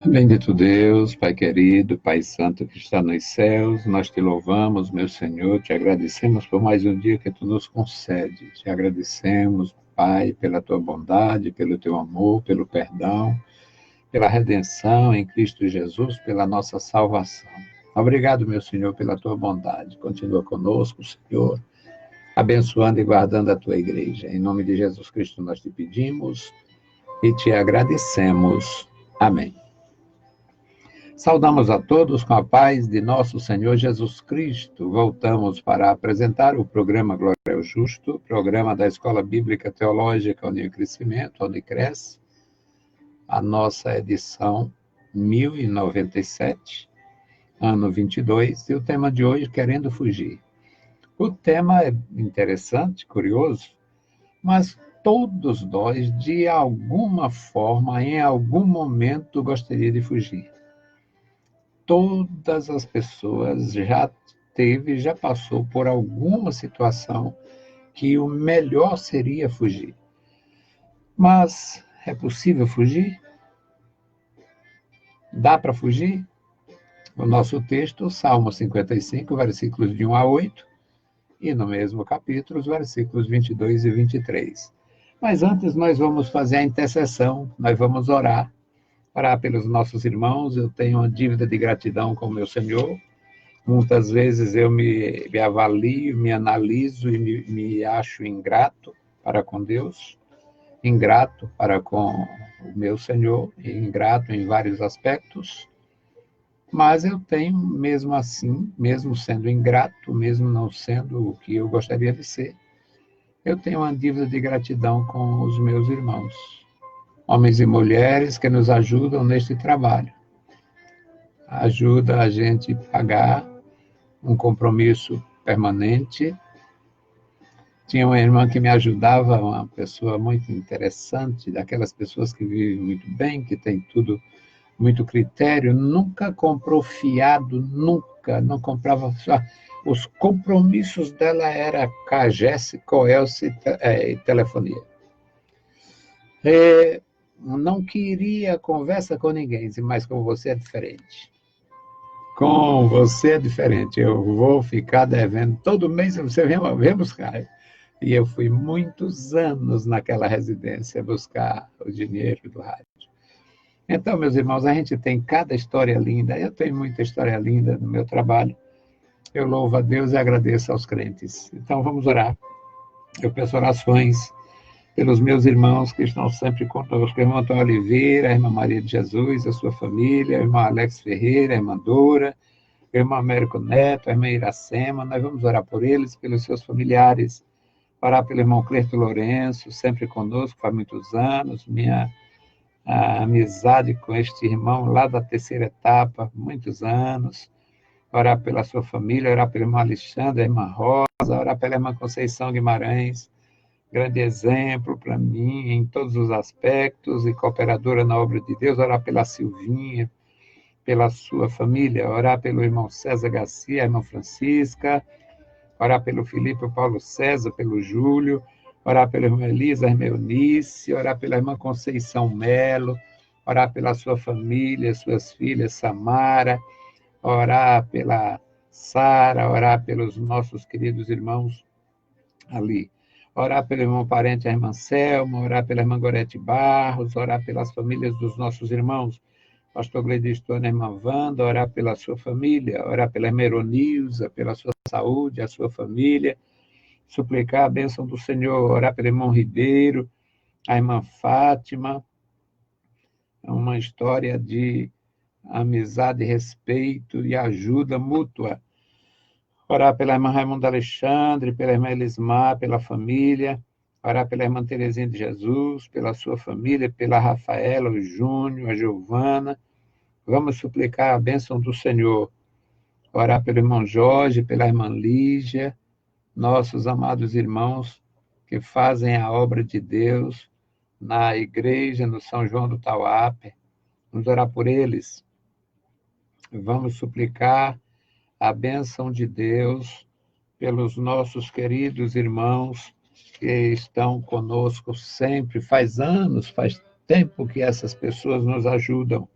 Bendito Deus, Pai querido, Pai santo que está nos céus, nós te louvamos, meu Senhor, te agradecemos por mais um dia que tu nos concede. Te agradecemos, Pai, pela tua bondade, pelo teu amor, pelo perdão, pela redenção em Cristo Jesus, pela nossa salvação. Obrigado, meu Senhor, pela tua bondade. Continua conosco, Senhor, abençoando e guardando a tua igreja. Em nome de Jesus Cristo nós te pedimos e te agradecemos. Amém. Saudamos a todos com a paz de nosso Senhor Jesus Cristo. Voltamos para apresentar o programa Glória ao Justo, programa da Escola Bíblica Teológica Unir Crescimento, Unicres, a nossa edição 1097, ano 22, e o tema de hoje, Querendo Fugir. O tema é interessante, curioso, mas todos nós, de alguma forma, em algum momento, gostaria de fugir. Todas as pessoas já passou por alguma situação que o melhor seria fugir. Mas é possível fugir? Dá para fugir? O nosso texto, Salmo 55, versículos de 1 a 8, e no mesmo capítulo, os versículos 22 e 23. Mas antes nós vamos fazer a intercessão, nós vamos orar pelos nossos irmãos. Eu tenho uma dívida de gratidão com o meu Senhor. Muitas vezes eu me avalio, me analiso e me acho ingrato para com Deus, ingrato para com o meu Senhor, ingrato em vários aspectos, mas eu tenho, mesmo assim, mesmo sendo ingrato, mesmo não sendo o que eu gostaria de ser, eu tenho uma dívida de gratidão com os meus irmãos, homens e mulheres que nos ajudam neste trabalho. Ajuda a gente a pagar um compromisso permanente. Tinha uma irmã que me ajudava, uma pessoa muito interessante, daquelas pessoas que vivem muito bem, que tem tudo, muito critério, nunca comprou fiado, nunca, não comprava. Os compromissos dela era CAGES, COELS e telefonia. Não queria conversa com ninguém, mas com você é diferente. Com você é diferente. Eu vou ficar devendo. Todo mês você vem buscar. E eu fui muitos anos naquela residência buscar o dinheiro do rádio. Então, meus irmãos, a gente tem cada história linda. Eu tenho muita história linda no meu trabalho. Eu louvo a Deus e agradeço aos crentes. Então, vamos orar. Eu peço orações pelos meus irmãos que estão sempre conosco. A irmã Antônia Oliveira, a irmã Maria de Jesus, a sua família, a irmã Alex Ferreira, a irmã Dora, o irmão Américo Neto, a irmã Iracema. Nós vamos orar por eles, pelos seus familiares, orar pelo irmão Clerto Lourenço, sempre conosco, faz muitos anos, a amizade com este irmão lá da terceira etapa, muitos anos, orar pela sua família, orar pelo irmão Alexandre, a irmã Rosa, orar pela irmã Conceição Guimarães, grande exemplo para mim em todos os aspectos e cooperadora na obra de Deus, orar pela Silvinha, pela sua família, orar pelo irmão César Garcia, a irmã Francisca, orar pelo Felipe, o Paulo César, pelo Júlio, orar pela irmã Elisa, a irmã Eunice, orar pela irmã Conceição Melo, orar pela sua família, suas filhas, Samara, orar pela Sara, orar pelos nossos queridos irmãos ali, orar pelo irmão parente, a irmã Selma, orar pela irmã Gorete Barros, orar pelas famílias dos nossos irmãos, pastor Gledistone, a irmã Wanda, orar pela sua família, orar pela irmã Eronilza, pela sua saúde, a sua família, suplicar a bênção do Senhor, orar pelo irmão Ribeiro, a irmã Fátima, é uma história de amizade, respeito e ajuda mútua. Orar pela irmã Raimunda Alexandre, pela irmã Elismar, pela família, orar pela irmã Terezinha de Jesus, pela sua família, pela Rafaela, o Júnior, a Giovana. Vamos suplicar a bênção do Senhor. Orar pelo irmão Jorge, pela irmã Lígia, nossos amados irmãos que fazem a obra de Deus na igreja, no São João do Tauape. Vamos orar por eles. Vamos suplicar a bênção de Deus pelos nossos queridos irmãos que estão conosco sempre. Faz anos, faz tempo que essas pessoas nos ajudam.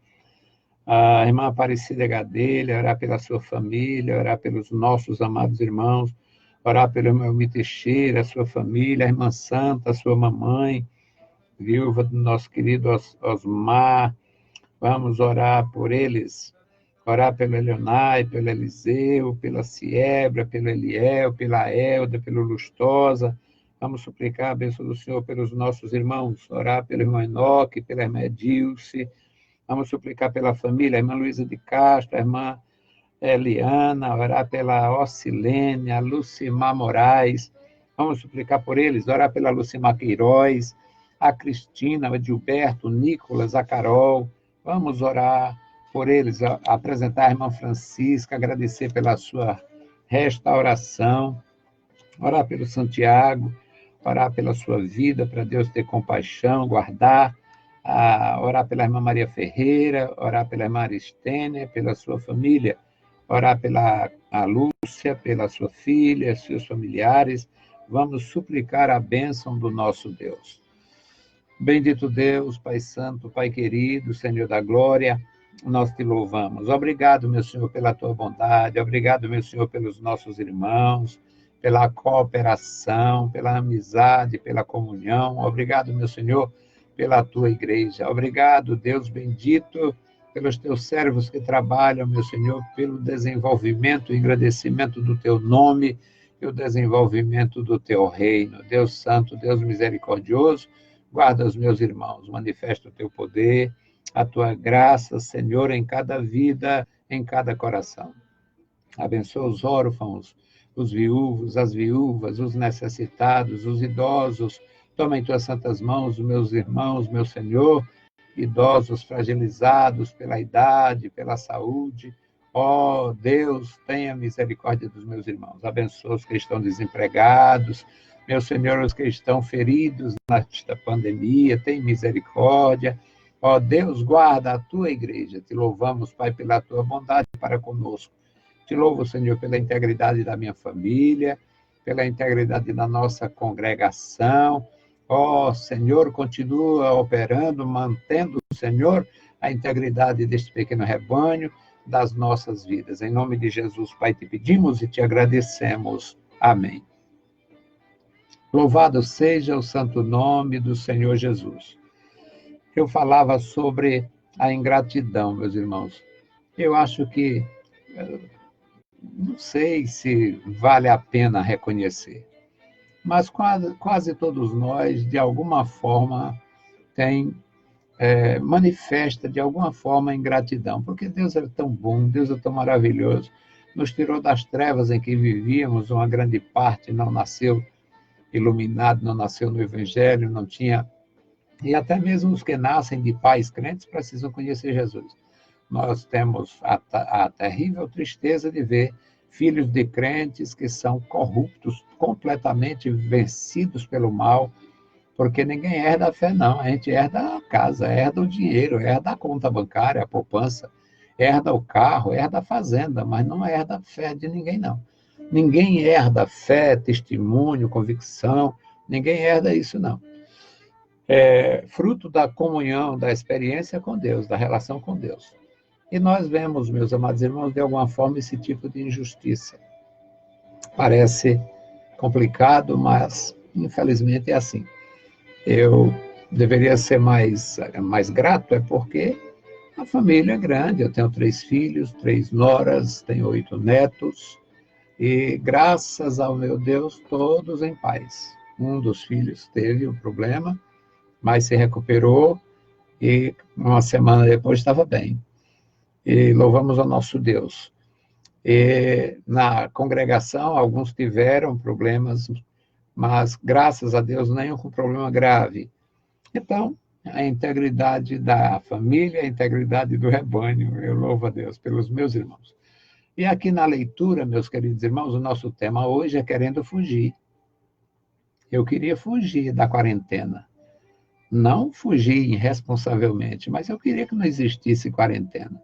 A irmã Aparecida Gadelha, orar pela sua família, orar pelos nossos amados irmãos, orar pelo irmão Elmi Teixeira, a sua família, a irmã Santa, a sua mamãe, viúva do nosso querido Osmar. Vamos orar por eles, orar pelo Elionai, pelo Eliseu, pela Siebra, pelo Eliel, pela Elda, pelo Lustosa. Vamos suplicar a bênção do Senhor pelos nossos irmãos, orar pelo irmão Enoque, pela irmã Edilce. Vamos suplicar pela família, a irmã Luísa de Castro, a irmã Eliana, orar pela Ocilene, a Lucimar Moraes. Vamos suplicar por eles, orar pela Lucimar Queiroz, a Cristina, o Edilberto, o Nicolas, a Carol. Vamos orar por eles, apresentar a irmã Francisca, agradecer pela sua restauração, orar pelo Santiago, orar pela sua vida, para Deus ter compaixão, guardar, orar pela irmã Maria Ferreira, orar pela irmã Aristênia, pela sua família, orar pela a Lúcia, pela sua filha, seus familiares. Vamos suplicar a bênção do nosso Deus. Bendito Deus, Pai Santo, Pai querido, Senhor da glória, nós te louvamos. Obrigado, meu Senhor, pela tua bondade. Obrigado, meu Senhor, pelos nossos irmãos, pela cooperação, pela amizade, pela comunhão. Obrigado, meu Senhor, pela tua igreja. Obrigado, Deus bendito, pelos teus servos que trabalham, meu Senhor, pelo desenvolvimento e engrandecimento do teu nome e o desenvolvimento do teu reino. Deus santo, Deus misericordioso, guarda os meus irmãos, manifesta o teu poder, a tua graça, Senhor, em cada vida, em cada coração. Abençoa os órfãos, os viúvos, as viúvas, os necessitados, os idosos. Toma em tuas santas mãos os meus irmãos, meu Senhor, idosos fragilizados pela idade, pela saúde. Ó Deus, tenha misericórdia dos meus irmãos. Abençoa os que estão desempregados, meu Senhor, os que estão feridos nesta pandemia, tem misericórdia. Ó Deus, guarda a tua igreja. Te louvamos, Pai, pela tua bondade para conosco. Te louvo, Senhor, pela integridade da minha família, pela integridade da nossa congregação. Ó Senhor, continua operando, mantendo, Senhor, a integridade deste pequeno rebanho, das nossas vidas. Em nome de Jesus, Pai, te pedimos e te agradecemos. Amém. Louvado seja o santo nome do Senhor Jesus. Eu falava sobre a ingratidão, meus irmãos. Eu acho que, não sei se vale a pena reconhecer, mas quase todos nós, de alguma forma, manifesta de alguma forma a ingratidão, porque Deus é tão bom, Deus é tão maravilhoso, nos tirou das trevas em que vivíamos, uma grande parte não nasceu iluminado, não nasceu no Evangelho, não tinha... E até mesmo os que nascem de pais crentes precisam conhecer Jesus. Nós temos a terrível tristeza de ver filhos de crentes que são corruptos, completamente vencidos pelo mal, porque ninguém herda a fé, não. A gente herda a casa, herda o dinheiro, herda a conta bancária, a poupança, herda o carro, herda a fazenda, mas não herda a fé de ninguém, não. Ninguém herda fé, testemunho, convicção, ninguém herda isso, não. É fruto da comunhão, da experiência com Deus, da relação com Deus. E nós vemos, meus amados irmãos, de alguma forma, esse tipo de injustiça. Parece complicado, mas, infelizmente, é assim. Eu deveria ser mais grato, é porque a família é grande. Eu tenho 3 filhos, 3 noras, tenho 8 netos, e graças ao meu Deus, todos em paz. Um dos filhos teve um problema, mas se recuperou e uma semana depois estava bem. E louvamos ao nosso Deus. E na congregação, alguns tiveram problemas, mas graças a Deus nenhum com problema grave. Então, a integridade da família, a integridade do rebanho, eu louvo a Deus pelos meus irmãos. E aqui na leitura, meus queridos irmãos, o nosso tema hoje é querendo fugir. Eu queria fugir da quarentena. Não fugir irresponsavelmente, mas eu queria que não existisse quarentena.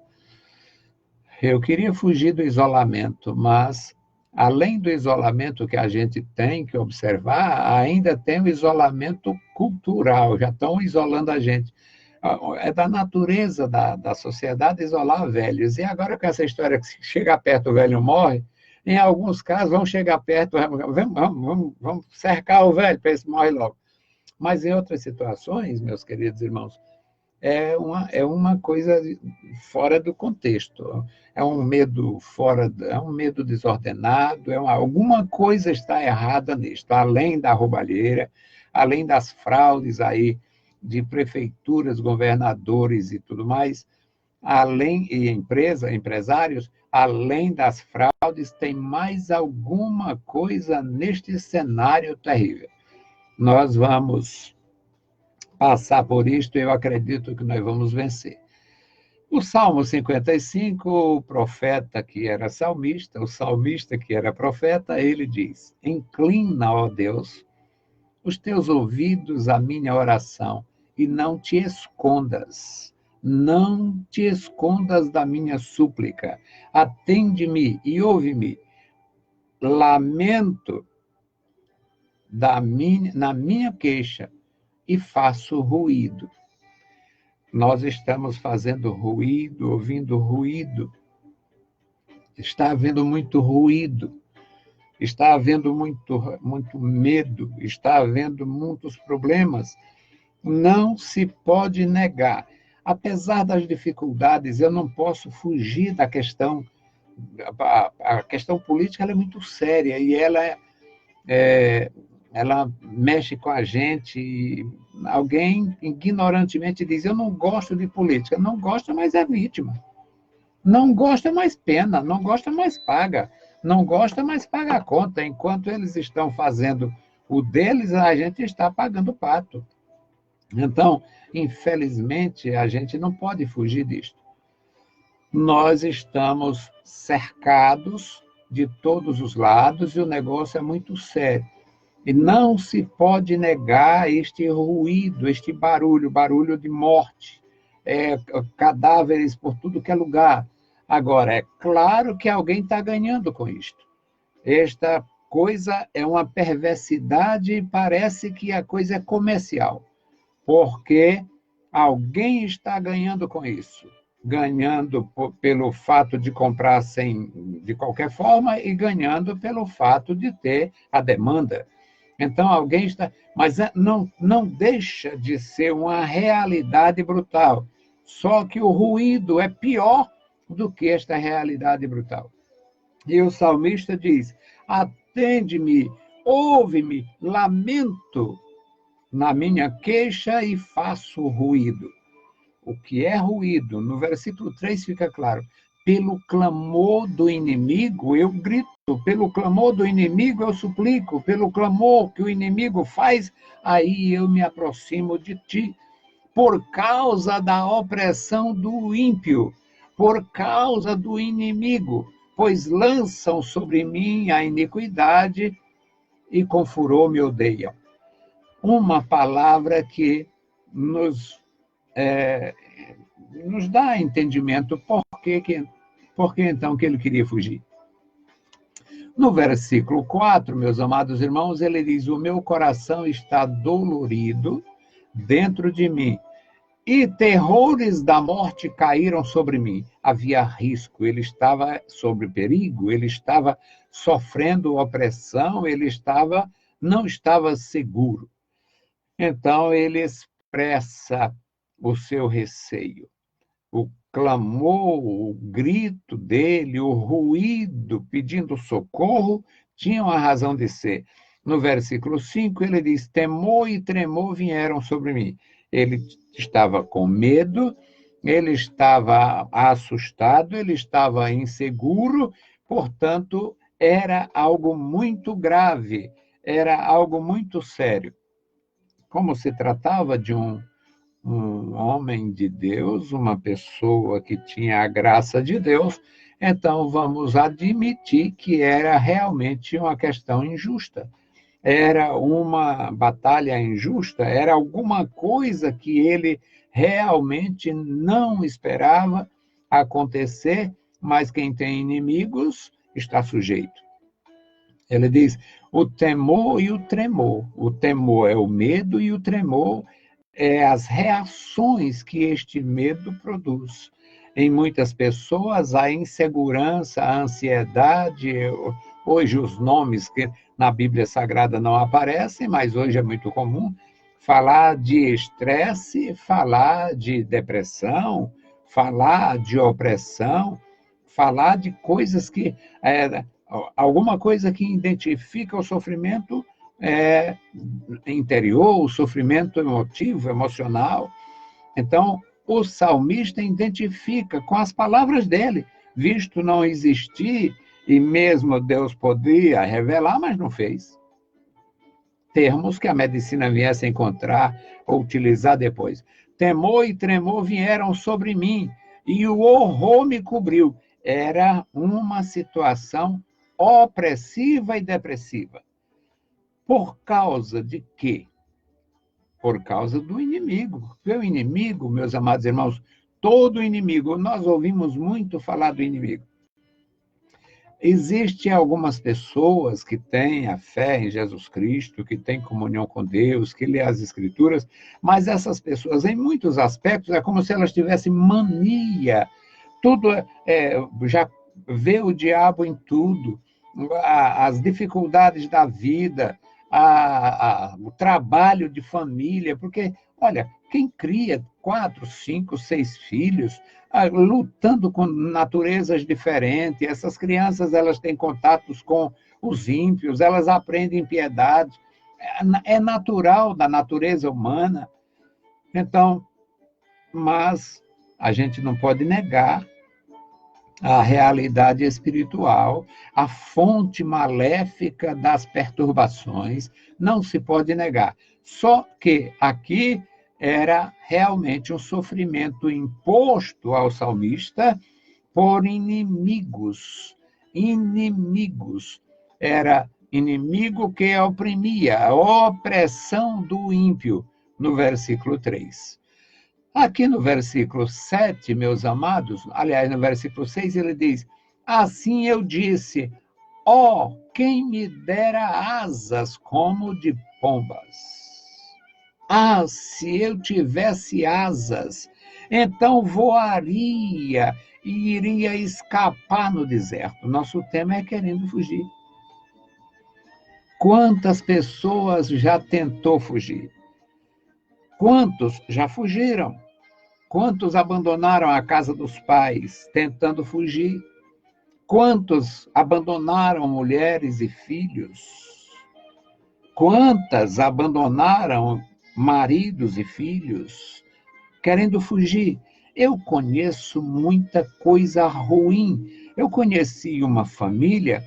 Eu queria fugir do isolamento, mas, além do isolamento que a gente tem que observar, ainda tem o isolamento cultural, já estão isolando a gente. É da natureza da sociedade isolar velhos. E agora com essa história que se chega perto o velho morre, em alguns casos vão chegar perto, vamos cercar o velho para esse morre logo. Mas em outras situações, meus queridos irmãos, é uma coisa fora do contexto. É um medo é um medo desordenado, alguma coisa está errada nisto, além da roubalheira, além das fraudes aí de prefeituras, governadores e tudo mais, e empresários, além das fraudes, tem mais alguma coisa neste cenário terrível. Nós vamos passar por isto, eu acredito que nós vamos vencer. O Salmo 55, o profeta que era salmista, o salmista que era profeta, ele diz: inclina, ó Deus, os teus ouvidos à minha oração e não te escondas. Não te escondas da minha súplica. Atende-me e ouve-me. Lamento na minha queixa e faço ruído. Nós estamos fazendo ruído, ouvindo ruído. Está havendo muito ruído. Está havendo muito medo. Está havendo muitos problemas. Não se pode negar. Apesar das dificuldades, eu não posso fugir da questão. A questão política ela é muito séria e ela mexe com a gente. Alguém ignorantemente diz: eu não gosto de política. Não gosta, mas é vítima. Não gosta, mas pena. Não gosta, mas paga. Não gosta, mas paga a conta. Enquanto eles estão fazendo o deles, a gente está pagando o pato. Então, infelizmente, a gente não pode fugir disto. Nós estamos cercados de todos os lados e o negócio é muito sério. E não se pode negar este ruído, este barulho de morte, cadáveres por tudo que é lugar. Agora, é claro que alguém está ganhando com isto. Esta coisa é uma perversidade e parece que a coisa é comercial, porque alguém está ganhando com isso. Ganhando pelo fato de comprar de qualquer forma e ganhando pelo fato de ter a demanda. Então, alguém está... Mas não deixa de ser uma realidade brutal. Só que o ruído é pior do que esta realidade brutal. E o salmista diz: atende-me, ouve-me, lamento na minha queixa e faço ruído. O que é ruído? No versículo 3 fica claro. Pelo clamor do inimigo eu grito, pelo clamor do inimigo eu suplico, pelo clamor que o inimigo faz, aí eu me aproximo de ti. Por causa da opressão do ímpio, por causa do inimigo, pois lançam sobre mim a iniquidade e com furor me odeiam. Uma palavra que nos dá entendimento por que então que ele queria fugir. No versículo 4, meus amados irmãos, ele diz: o meu coração está dolorido dentro de mim, e terrores da morte caíram sobre mim. Havia risco, ele estava sob perigo, ele estava sofrendo opressão, não estava seguro. Então ele expressa o seu receio. O clamor, o grito dele, o ruído pedindo socorro, tinham a razão de ser. No versículo 5, ele diz: temor e tremor vieram sobre mim. Ele estava com medo, ele estava assustado, ele estava inseguro, portanto, era algo muito grave, era algo muito sério. Como se tratava de um homem de Deus, uma pessoa que tinha a graça de Deus, então vamos admitir que era realmente uma questão injusta. Era uma batalha injusta, era alguma coisa que ele realmente não esperava acontecer, mas quem tem inimigos está sujeito. Ele diz: o temor e o tremor. O temor é o medo e o tremor as reações que este medo produz. Em muitas pessoas, a insegurança, a ansiedade, hoje os nomes que na Bíblia Sagrada não aparecem, mas hoje é muito comum falar de estresse, falar de depressão, falar de opressão, falar de coisas que alguma coisa que identifica o sofrimento interior, o sofrimento emotivo, emocional. Então, o salmista identifica com as palavras dele, visto não existir, e mesmo Deus podia revelar, mas não fez. Termos que a medicina viesse a encontrar ou utilizar depois. Temor e tremor vieram sobre mim, e o horror me cobriu. Era uma situação opressiva e depressiva. Por causa de quê? Por causa do inimigo. O inimigo, meus amados irmãos, todo inimigo, nós ouvimos muito falar do inimigo. Existem algumas pessoas que têm a fé em Jesus Cristo, que têm comunhão com Deus, que lê as Escrituras, mas essas pessoas, em muitos aspectos, é como se elas tivessem mania. Tudo já vê o diabo em tudo, as dificuldades da vida, o trabalho de família, porque, olha, quem cria 4, 5, 6 filhos, lutando com naturezas diferentes, essas crianças elas têm contatos com os ímpios, elas aprendem piedade, é natural da natureza humana. Então, mas a gente não pode negar a realidade espiritual, a fonte maléfica das perturbações, não se pode negar. Só que aqui era realmente um sofrimento imposto ao salmista por inimigos. Inimigos. Era inimigo que oprimia, a opressão do ímpio, no versículo 3. Aqui no versículo 7, meus amados, aliás, no versículo 6, ele diz: assim eu disse, ó, quem me dera asas como de pombas. Ah, se eu tivesse asas, então voaria e iria escapar no deserto. Nosso tema é querendo fugir. Quantas pessoas já tentou fugir? Quantos já fugiram? Quantos abandonaram a casa dos pais tentando fugir? Quantos abandonaram mulheres e filhos? Quantas abandonaram maridos e filhos querendo fugir? Eu conheço muita coisa ruim. Eu conheci uma família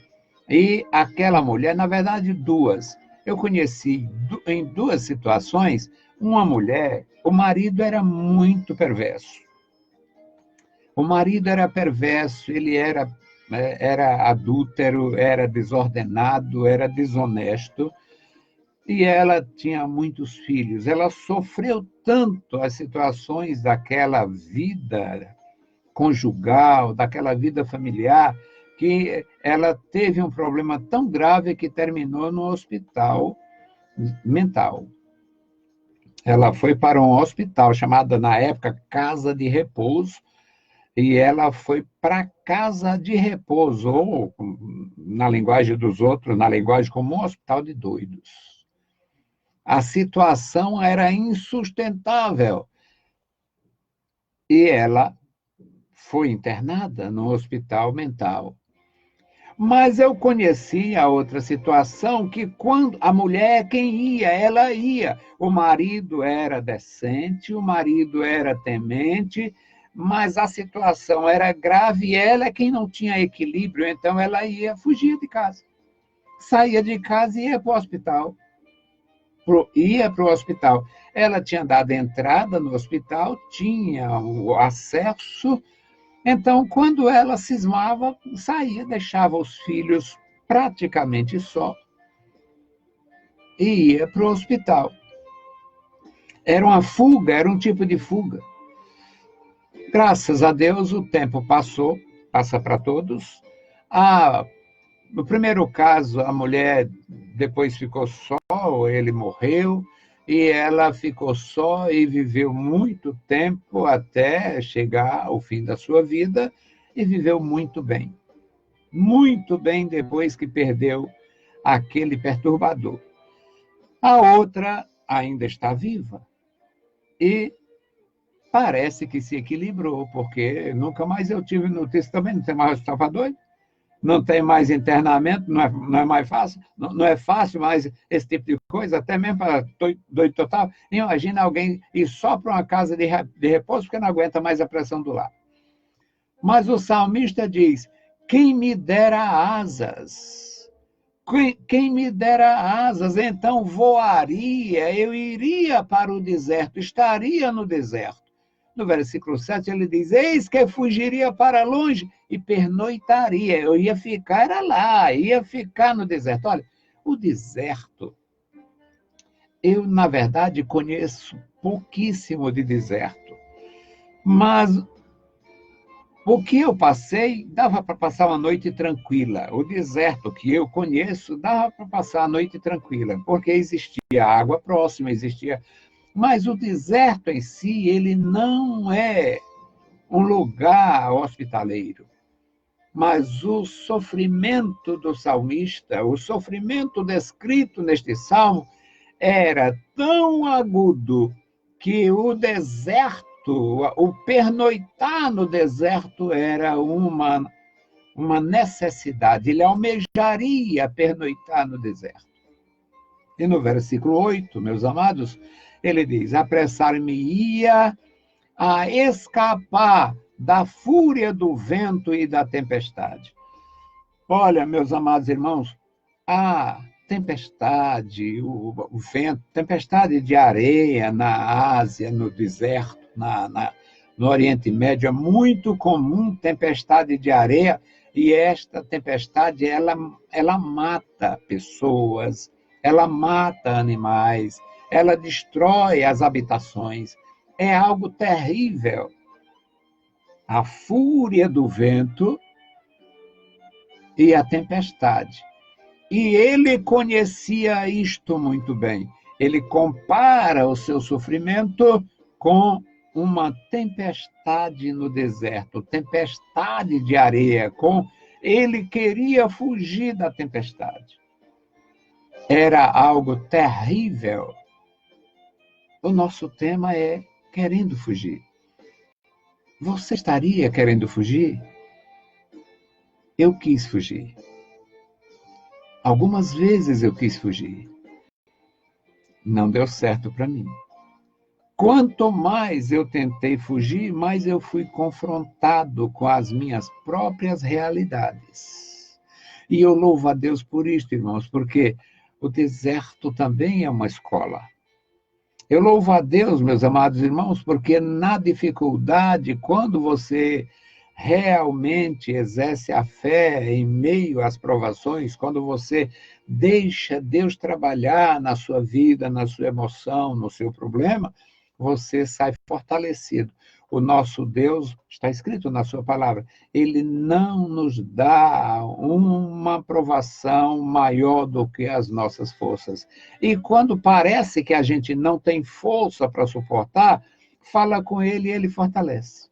e aquela mulher, na verdade, duas. Eu conheci em duas situações uma mulher, o marido era muito perverso. O marido era perverso, ele era adúltero, era desordenado, era desonesto, e ela tinha muitos filhos. Ela sofreu tanto as situações daquela vida conjugal, daquela vida familiar, que ela teve um problema tão grave que terminou no hospital mental. Ela foi para um hospital chamado, na época, Casa de Repouso, e ela foi para Casa de Repouso, ou, na linguagem dos outros, na linguagem comum, hospital de doidos. A situação era insustentável. E ela foi internada no hospital mental. Mas eu conheci a outra situação, que quando a mulher, quem ia, ela ia. O marido era decente, o marido era temente, mas a situação era grave e ela é quem não tinha equilíbrio, então ela ia fugir de casa. Saía de casa e ia para o hospital. Ia para o hospital. Ela tinha dado entrada no hospital, tinha o acesso. Então, quando ela cismava, saía, deixava os filhos praticamente só e ia para o hospital. Era uma fuga, era um tipo de fuga. Graças a Deus, o tempo passou, passa para todos. No primeiro caso, a mulher depois ficou só, ele morreu, e ela ficou só e viveu muito tempo até chegar ao fim da sua vida e viveu muito bem depois que perdeu aquele perturbador. A outra ainda está viva e parece que se equilibrou, porque nunca mais eu tive notícia também, não tem mais estava doido, não tem mais internamento, não é mais fácil, não é fácil mais esse tipo de coisa, até mesmo para doido total. Imagina alguém ir só para uma casa de repouso porque não aguenta mais a pressão do lar. Mas o salmista diz, quem me dera asas, quem me dera asas, então voaria, eu iria para o deserto, estaria no deserto. No versículo 7 ele diz, eis que eu fugiria para longe e pernoitaria. Eu ia ficar lá, ia ficar no deserto. Olha, o deserto, eu, na verdade, conheço pouquíssimo de deserto. Mas o que eu passei, dava para passar uma noite tranquila. O deserto que eu conheço, dava para passar a noite tranquila, porque existia água próxima, existia... Mas o deserto em si, ele não é um lugar hospitaleiro. Mas o sofrimento do salmista, o sofrimento descrito neste salmo, era tão agudo que o deserto, o pernoitar no deserto era uma necessidade. Ele almejaria pernoitar no deserto. E no versículo 8, meus amados, ele diz, apressar-me-ia a escapar da fúria do vento e da tempestade. Olha, meus amados irmãos, a tempestade, o vento, tempestade de areia na Ásia, no deserto, no Oriente Médio, é muito comum tempestade de areia, e esta tempestade, ela mata pessoas, ela mata animais, ela destrói as habitações. É algo terrível. A fúria do vento e a tempestade. E ele conhecia isto muito bem. Ele compara o seu sofrimento com uma tempestade no deserto, tempestade de areia. Ele queria fugir da tempestade. Era algo terrível. O nosso tema é querendo fugir. Você estaria querendo fugir? Eu quis fugir. Algumas vezes eu quis fugir. Não deu certo para mim. Quanto mais eu tentei fugir, mais eu fui confrontado com as minhas próprias realidades. E eu louvo a Deus por isto, irmãos, porque o deserto também é uma escola. Eu louvo a Deus, meus amados irmãos, porque na dificuldade, quando você realmente exerce a fé em meio às provações, quando você deixa Deus trabalhar na sua vida, na sua emoção, no seu problema, você sai fortalecido. O nosso Deus, está escrito na sua palavra, ele não nos dá uma provação maior do que as nossas forças. E quando parece que a gente não tem força para suportar, fala com ele e ele fortalece.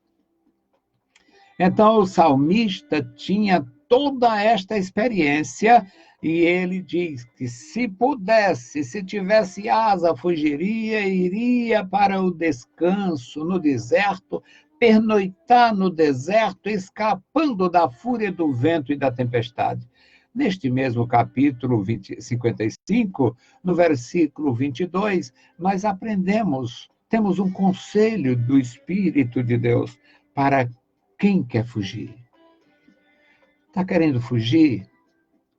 Então, o salmista tinha toda esta experiência e ele diz que se pudesse, se tivesse asa, fugiria, iria para o descanso no deserto, pernoitar no deserto, escapando da fúria do vento e da tempestade. Neste mesmo capítulo 55, no versículo 22, nós aprendemos, temos um conselho do Espírito de Deus para quem quer fugir. Está querendo fugir?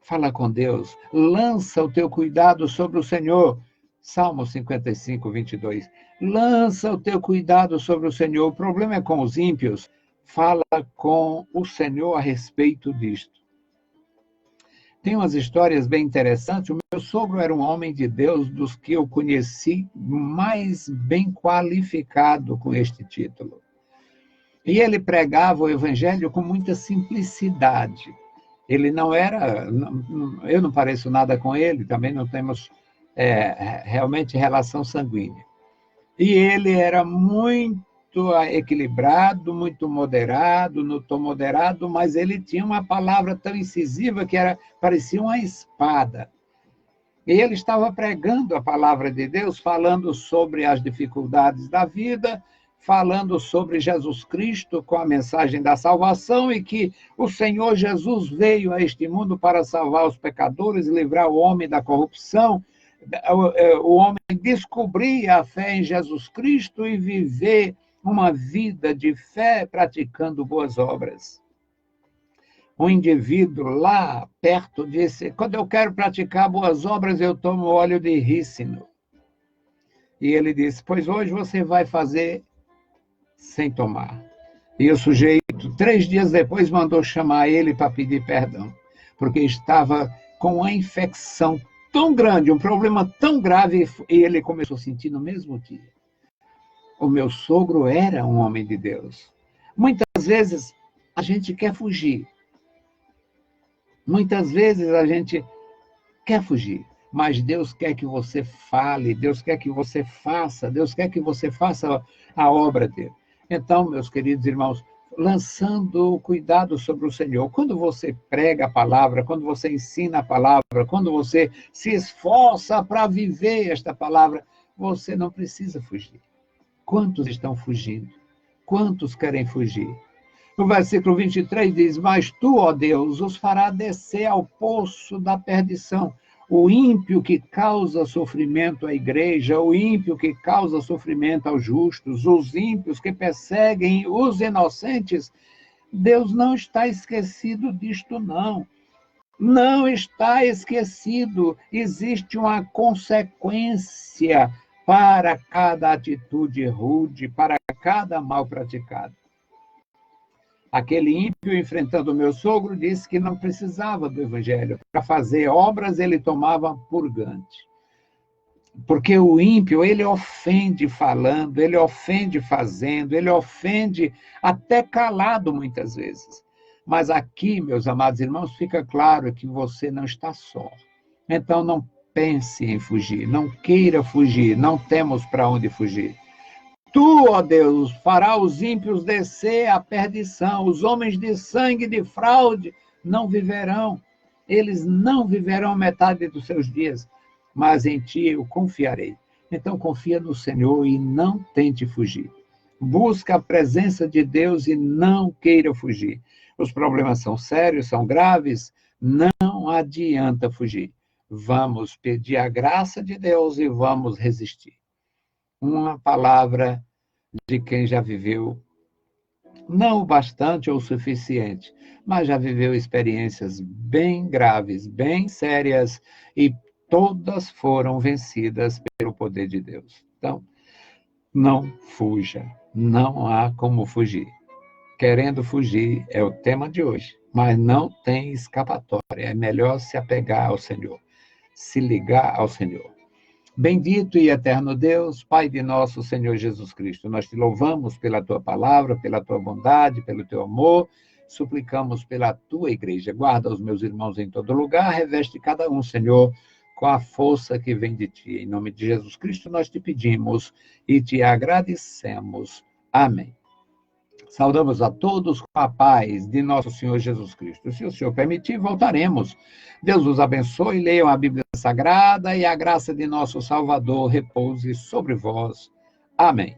Fala com Deus. Lança o teu cuidado sobre o Senhor. Salmo 55, 22. Lança o teu cuidado sobre o Senhor. O problema é com os ímpios. Fala com o Senhor a respeito disto. Tem umas histórias bem interessantes. O meu sogro era um homem de Deus dos que eu conheci mais bem qualificado com este título. E ele pregava o evangelho com muita simplicidade. Ele não era... Eu não pareço nada com ele, também não temos realmente relação sanguínea. E ele era muito equilibrado, muito moderado, no tom moderado, mas ele tinha uma palavra tão incisiva que parecia uma espada. E ele estava pregando a palavra de Deus, falando sobre as dificuldades da vida, falando sobre Jesus Cristo com a mensagem da salvação e que o Senhor Jesus veio a este mundo para salvar os pecadores, livrar o homem da corrupção, o homem descobrir a fé em Jesus Cristo e viver uma vida de fé praticando boas obras. Um indivíduo lá perto disse: quando eu quero praticar boas obras, eu tomo óleo de rícino. E ele disse: pois hoje você vai fazer sem tomar. E o sujeito, 3 dias depois, mandou chamar ele para pedir perdão, porque estava com uma infecção tão grande, um problema tão grave, e ele começou a sentir no mesmo dia. O meu sogro era um homem de Deus. Muitas vezes a gente quer fugir. Muitas vezes a gente quer fugir, mas Deus quer que você fale, Deus quer que você faça, Deus quer que você faça a obra dele. Então, meus queridos irmãos, lançando o cuidado sobre o Senhor, quando você prega a palavra, quando você ensina a palavra, quando você se esforça para viver esta palavra, você não precisa fugir. Quantos estão fugindo? Quantos querem fugir? No versículo 23 diz: mas tu, ó Deus, os fará descer ao poço da perdição. O ímpio que causa sofrimento à igreja, o ímpio que causa sofrimento aos justos, os ímpios que perseguem os inocentes, Deus não está esquecido disto, não. Não está esquecido. Existe uma consequência para cada atitude rude, para cada mal praticado. Aquele ímpio enfrentando o meu sogro disse que não precisava do evangelho. Para fazer obras, ele tomava purgante. Porque o ímpio, ele ofende falando, ele ofende fazendo, ele ofende até calado muitas vezes. Mas aqui, meus amados irmãos, fica claro que você não está só. Então não pense em fugir, não queira fugir, não temos para onde fugir. Tu, ó Deus, fará os ímpios descer à perdição, os homens de sangue e de fraude não viverão, eles não viverão metade dos seus dias, mas em ti eu confiarei. Então confia no Senhor e não tente fugir. Busca a presença de Deus e não queira fugir. Os problemas são sérios, são graves, não adianta fugir. Vamos pedir a graça de Deus e vamos resistir. Uma palavra de quem já viveu, não o bastante ou o suficiente, mas já viveu experiências bem graves, bem sérias, e todas foram vencidas pelo poder de Deus. Então, não fuja, não há como fugir. Querendo fugir é o tema de hoje, mas não tem escapatória, é melhor se apegar ao Senhor, se ligar ao Senhor. Bendito e eterno Deus, Pai de nosso Senhor Jesus Cristo, nós te louvamos pela tua palavra, pela tua bondade, pelo teu amor, suplicamos pela tua igreja. Guarda os meus irmãos em todo lugar, reveste cada um, Senhor, com a força que vem de ti. Em nome de Jesus Cristo nós te pedimos e te agradecemos. Amém. Saudamos a todos com a paz de nosso Senhor Jesus Cristo. Se o Senhor permitir, voltaremos. Deus os abençoe, leiam a Bíblia Sagrada e a graça de nosso Salvador repouse sobre vós. Amém.